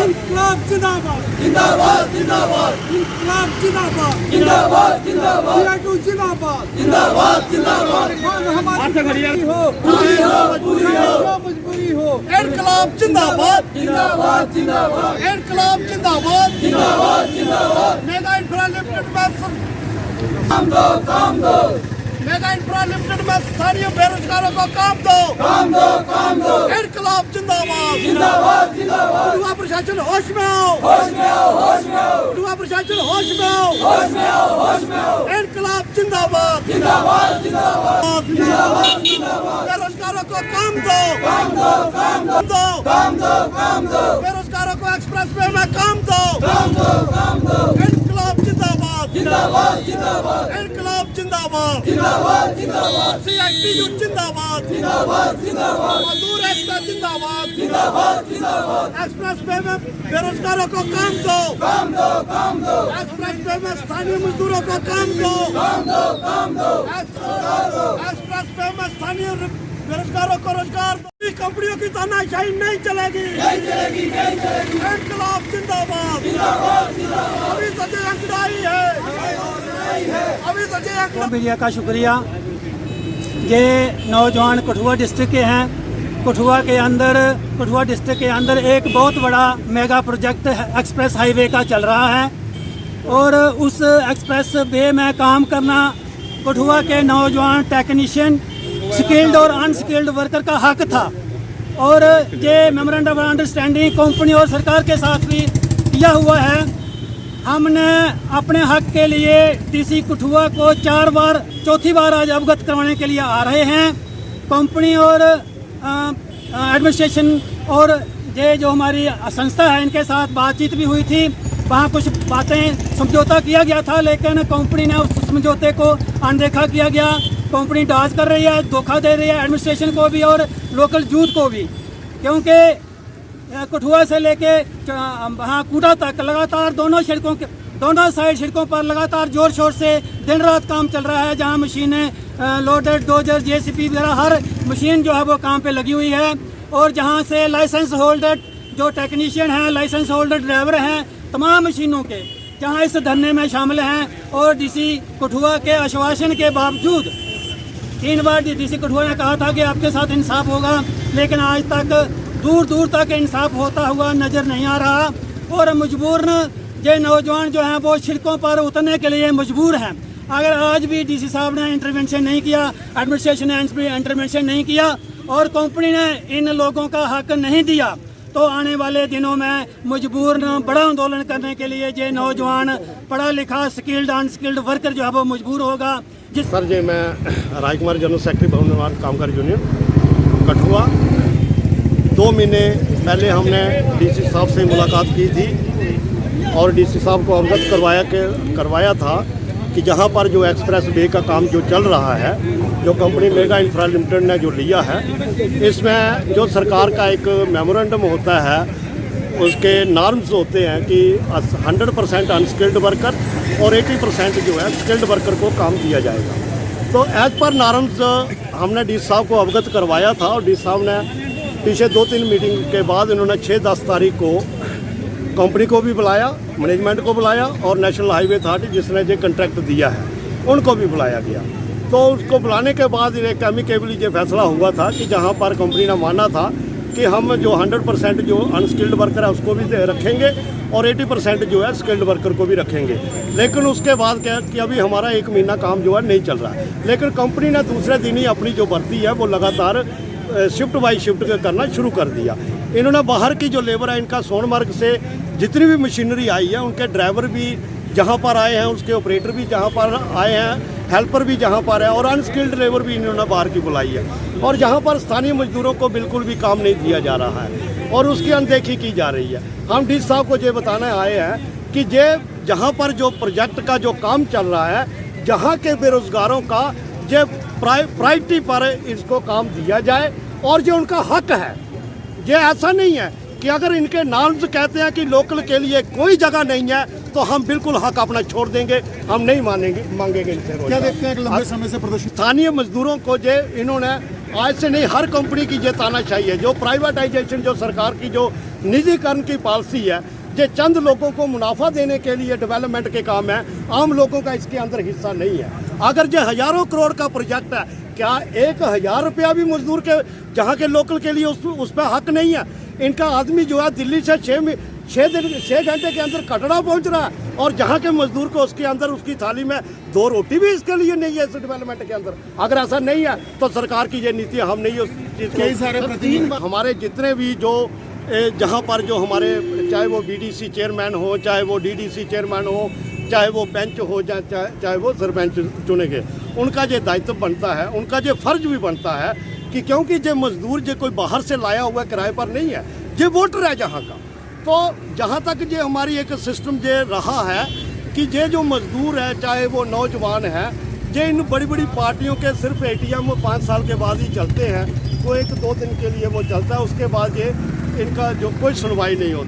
इनकलाब जिंदाबाद जिंदाबाद जिंदाबाद इनकलाब जिंदाबाद जिंदाबाद जिंदाबाद सीआईटू जिंदाबाद जिंदाबाद जिंदाबाद हमारी हो पूरी हो मजबूरी हो इनकलाब जिंदाबाद जिंदाबाद जिंदाबाद इनकलाब जिंदाबाद जिंदाबाद जिंदाबाद मेगा इंफ्रा लिमिटेड में काम दो मेगा इंफ्रा लिमिटेड में स्थानीय बेरोजगारों को काम दो इनकलाब जिंदाबाद जिंदाबाद जिंदाबाद युवा प्रशासन होश में आओ युवा प्रशासन होश में आओ इनकलाब जिंदाबाद जिंदाबाद जिंदाबाद बेरोजगारों को काम दो बेरोजगारों को एक्सप्रेस वे में काम दो इनकलाब जिंदाबाद जिंदाबाद जिंदाबाद इनकलाब जिंदाबाद जिंदाबाद जिंदाबाद सीआईटीयू जिंदाबाद जिंदाबाद जिंदाबाद मजदूर एकता जिंदाबाद जिंदाबाद जिंदाबाद एक्सप्रेस वे में बेरोजगारों को काम दो एक्सप्रेस वे में स्थानीय मजदूरों को काम दो एक्सप्रेस वे में स्थानीय बेरोजगारों को रोजगार दो। कंपनियों की तानाशाही नहीं चलेगी इनकलाब जिंदाबाद अभी सजे अंकड़ाई है मीडिया का शुक्रिया। ये नौजवान कठुआ डिस्ट्रिक्ट के हैं। कठुआ डिस्ट्रिक्ट के अंदर एक बहुत बड़ा मेगा प्रोजेक्ट एक्सप्रेस हाईवे का चल रहा है और उस एक्सप्रेस वे में काम करना कठुआ के नौजवान टेक्नीशियन स्किल्ड और अनस्किल्ड वर्कर का हक था और ये मेमोरेंडम ऑफ अंडरस्टैंडिंग कंपनी और सरकार के साथ भी किया हुआ है। हमने अपने हक के लिए डीसी कठुआ को चौथी बार आज अवगत करवाने के लिए आ रहे हैं। कंपनी और एडमिनिस्ट्रेशन और ये जो हमारी संस्था है इनके साथ बातचीत भी हुई थी। वहाँ कुछ बातें समझौता किया गया था लेकिन कंपनी ने उस समझौते को अनदेखा किया गया। कंपनी डांस कर रही है, धोखा दे रही है एडमिनिस्ट्रेशन को भी और लोकल यूथ को भी, क्योंकि कठुआ से लेके वहाँ कूटा तक लगातार दोनों साइड सड़कों पर लगातार जोर शोर से दिन रात काम चल रहा है। जहाँ मशीनें लोडर डोजर जेसीबी वगैरह हर मशीन जो है वो काम पे लगी हुई है और जहाँ से लाइसेंस होल्डर जो टेक्नीशियन हैं, लाइसेंस होल्डर ड्राइवर हैं, तमाम मशीनों के जहाँ इस धरने में शामिल हैं। और डीसी कठुआ के आश्वासन के बावजूद 3 बार डीसी कठुआ ने कहा था कि आपके साथ इंसाफ होगा, लेकिन आज तक दूर तक इंसाफ होता हुआ नज़र नहीं आ रहा और मजबूरन ये नौजवान जो हैं वो सड़कों पर उतरने के लिए मजबूर हैं। अगर आज भी डीसी साहब ने इंटरवेंशन नहीं किया, एडमिनिस्ट्रेशन ने इंटरवेंशन नहीं किया और कंपनी ने इन लोगों का हक नहीं दिया तो आने वाले दिनों में मजबूरन बड़ा आंदोलन करने के लिए ये नौजवान पढ़ा लिखा स्किल्ड अनस्किल्ड वर्कर जो है वो मजबूर होगा। सर जी, मैं राजकुमार जनरल सेक्रेटरी भवन निर्माण कामगार यूनियन कठुआ। 2 महीने पहले हमने डीसी साहब से मुलाकात की थी और डीसी साहब को अवगत करवाया था कि जहां पर जो एक्सप्रेस वे का काम जो चल रहा है, जो कंपनी मेगा इंफ्रा लिमिटेड ने जो लिया है, इसमें जो सरकार का एक मेमोरेंडम होता है उसके नॉर्म्स होते हैं कि 100% अनस्किल्ड वर्कर और 80% जो है स्किल्ड वर्कर को काम दिया जाएगा। तो एज पर नॉर्म्स हमने डीसी साहब को अवगत करवाया था और डीसी साहब ने पीछे 2-3 मीटिंग के बाद इन्होंने 6-10 तारीख को कंपनी को भी बुलाया, मैनेजमेंट को बुलाया और नेशनल हाईवे अथॉरिटी जिसने ये कॉन्ट्रैक्ट दिया है उनको भी बुलाया गया। तो उसको बुलाने के बाद एक एमिकेबली ये फैसला हुआ था कि जहां पर कंपनी ने माना था कि हम जो 100% जो अनस्किल्ड वर्कर है उसको भी रखेंगे और 80% जो है स्किल्ड वर्कर को भी रखेंगे। लेकिन उसके बाद क्या कि अभी हमारा 1 महीना काम जो है नहीं चल रहा है, लेकिन कंपनी ने दूसरे दिन ही अपनी जो भर्ती है वो लगातार शिफ्ट बाई शिफ्ट करना शुरू कर दिया। इन्होंने बाहर की जो लेबर है इनका सोनमर्ग से जितनी भी मशीनरी आई है उनके ड्राइवर भी जहां पर आए हैं, उसके ऑपरेटर भी जहां पर आए हैं, हेल्पर भी जहां पर है और अनस्किल्ड लेबर भी इन्होंने बाहर की बुलाई है और जहां पर स्थानीय मजदूरों को बिल्कुल भी काम नहीं दिया जा रहा है और उसकी अनदेखी की जा रही है। हम डीसी साहब को ये बताने आए हैं कि ये जहां पर जो प्रोजेक्ट का जो काम चल रहा है, जहां के बेरोजगारों का ये प्रायोरिटी पर इसको काम दिया जाए और जो उनका हक है। ये ऐसा नहीं है कि अगर इनके नॉर्म्स कहते हैं कि लोकल के लिए कोई जगह नहीं है तो हम बिल्कुल हक अपना छोड़ देंगे, हम नहीं मांगेंगे इनसे क्या रोजगार। देखते हैं कि लंबे समय से प्रदर्शन स्थानीय मजदूरों को जो इन्होंने आज से नहीं, हर कंपनी की ये ताना चाहिए, जो प्राइवेटाइजेशन, जो सरकार की जो निजीकरण की पॉलिसी है, ये चंद लोगों को मुनाफा देने के लिए डेवलपमेंट के काम है, आम लोगों का इसके अंदर हिस्सा नहीं है। अगर जो हजारों करोड़ का प्रोजेक्ट है, क्या 1000 रुपया भी मजदूर के जहाँ के लोकल के लिए उस पर हक नहीं है? इनका आदमी जो है दिल्ली से 6 घंटे के अंदर कटरा पहुंच रहा है, और जहाँ के मजदूर को उसके अंदर उसकी थाली में 2 रोटी भी इसके लिए नहीं है इस डेवलपमेंट के अंदर। अगर ऐसा नहीं है तो सरकार की ये नीति, हम नहीं उस चीज़ कई सारे प्रतिनिधि हमारे जितने भी जो जहाँ पर जो हमारे, चाहे वो बीडीसी चेयरमैन हो, चाहे वो डीडीसी चेयरमैन हो, चाहे वो बेंच हो, चाहे वो सरपंच चुने गए, उनका ये दायित्व बनता है, उनका ये फर्ज भी बनता है कि क्योंकि ये मजदूर जो कोई बाहर से लाया हुआ किराए पर नहीं है, ये वोटर है जहाँ का। तो जहाँ तक ये हमारी एक सिस्टम ये रहा है कि ये जो मजदूर है, चाहे वो नौजवान है, ये इन बड़ी बड़ी पार्टियों के सिर्फ ATM 5 साल के बाद ही चलते हैं, वो 1-2 दिन के लिए वो चलता है, उसके बाद ये इनका जो कोई सुनवाई नहीं होती।